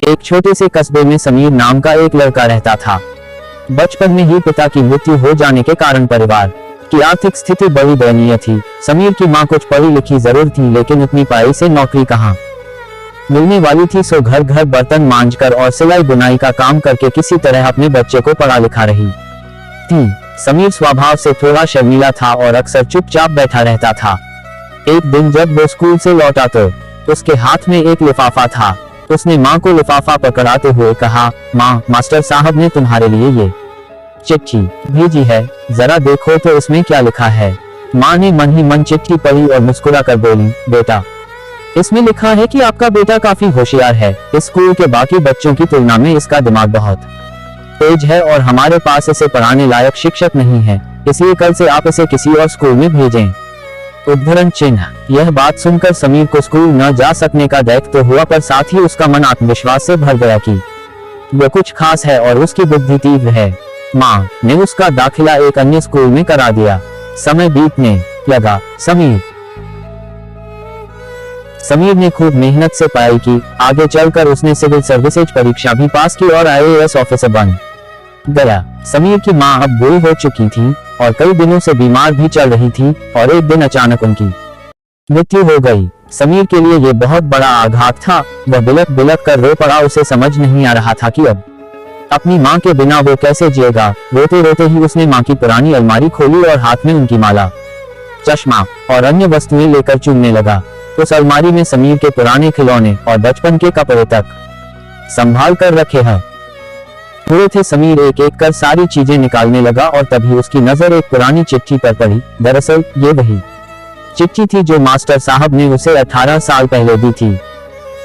एक छोटे से कस्बे में समीर नाम का एक लड़का रहता था। बचपन में ही पिता की मृत्यु हो जाने के कारण परिवार की आर्थिक स्थिति बड़ी दयनीय थी। समीर की मां कुछ पढ़ी लिखी जरूर थी, लेकिन उतनी पढ़ाई से नौकरी कहां मिलने वाली थी। सो घर घर बर्तन मांजकर और सिलाई बुनाई का काम करके किसी तरह अपने बच्चे को पढ़ा लिखा रही थी। समीर स्वभाव से थोड़ा शर्मीला था और अक्सर चुपचाप बैठा रहता था। एक दिन जब वो स्कूल से लौटा तो उसके हाथ में एक लिफाफा था। उसने माँ को लिफाफा पकड़ाते हुए कहा, माँ, मास्टर साहब ने तुम्हारे लिए ये चिट्ठी भेजी है, जरा देखो तो इसमें क्या लिखा है। माँ ने मन ही मन चिट्ठी पढ़ी और मुस्कुराकर बोली, बेटा, इसमें लिखा है कि आपका बेटा काफी होशियार है। इस स्कूल के बाकी बच्चों की तुलना में इसका दिमाग बहुत तेज है और हमारे पास इसे पढ़ाने लायक शिक्षक नहीं है, इसलिए कल से आप इसे किसी और स्कूल में भेजें। उद्धरण चिन्ह। यह बात सुनकर समीर को स्कूल न जा सकने का दैख तो हुआ, पर साथ ही उसका मन आत्मविश्वास से भर गया कि वो कुछ खास है और उसकी बुद्धि तीव्र है। माँ ने उसका दाखिला एक अन्य स्कूल में करा दिया। समय बीतने लगा। समीर ने खूब मेहनत से पढ़ाई की। आगे चलकर उसने सिविल सर्विसेज परीक्षा भी पास की और IAS ऑफिसर बन गया। समीर की माँ अब बूढ़ी हो चुकी थी और कई दिनों से बीमार भी चल रही थी और एक दिन अचानक उनकी मृत्यु हो गई। समीर के लिए ये बहुत बड़ा आघात था। वह बिलक बिलक कर रो पड़ा। उसे समझ नहीं आ रहा था कि अब अपनी माँ के बिना वो कैसे जिएगा। रोते रोते ही उसने माँ की पुरानी अलमारी खोली और हाथ में उनकी माला, चश्मा और अन्य वस्तुएं लेकर चुनने लगा। उस अलमारी में समीर के पुराने खिलौने और बचपन के कपड़े तक संभाल कर रखे हैं हुए थे। समीर एक एक कर सारी चीजें निकालने लगा और तभी उसकी नजर एक पुरानी चिट्ठी पर पड़ी। दरअसल ये वही चिट्ठी थी जो मास्टर साहब ने उसे 18 साल पहले दी थी।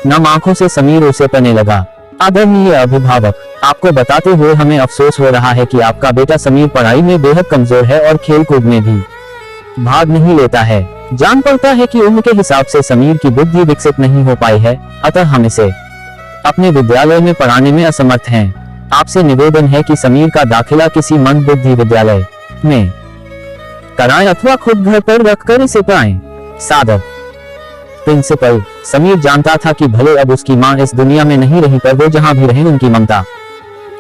नम आंखों से समीर उसे पढ़ने लगा। आदरणीय अभिभावक, आपको बताते हुए हमें अफसोस हो रहा है कि आपका बेटा समीर पढ़ाई में बेहद कमजोर है और खेल कूद में भी भाग नहीं लेता है। जान पड़ता है कि उम्र के हिसाब से समीर की बुद्धि विकसित नहीं हो पाई है, अतः हम इसे अपने विद्यालय में पढ़ाने में असमर्थ हैं। आपसे निवेदन है कि समीर का दाखिला किसी मंद बुद्धि विद्यालय में कराएं अथवा खुद घर पर रखकर इसे पढ़ाएं। सादर, प्रिंसिपल। समीर जानता था कि भले अब उसकी मां इस दुनिया में नहीं रही, पर वो जहां भी रहे उनकी ममता,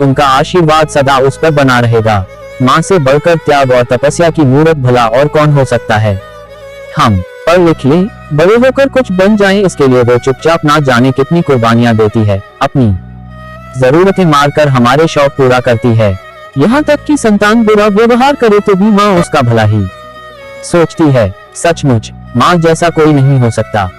उनका आशीर्वाद सदा उस पर बना रहेगा। मां से बढ़कर त्याग और तपस्या की मूर्त भला और कौन हो सकता है। हम पढ़ लिख लें, बड़े होकर कुछ बन जाएं, इसके लिए वो चुपचाप ना जाने कितनी कुर्बानियां देती है। अपनी जरूरतें मारकर हमारे शौक पूरा करती है। यहाँ तक कि संतान बुरा व्यवहार करे तो भी माँ उसका भला ही सोचती है। सचमुच माँ जैसा कोई नहीं हो सकता।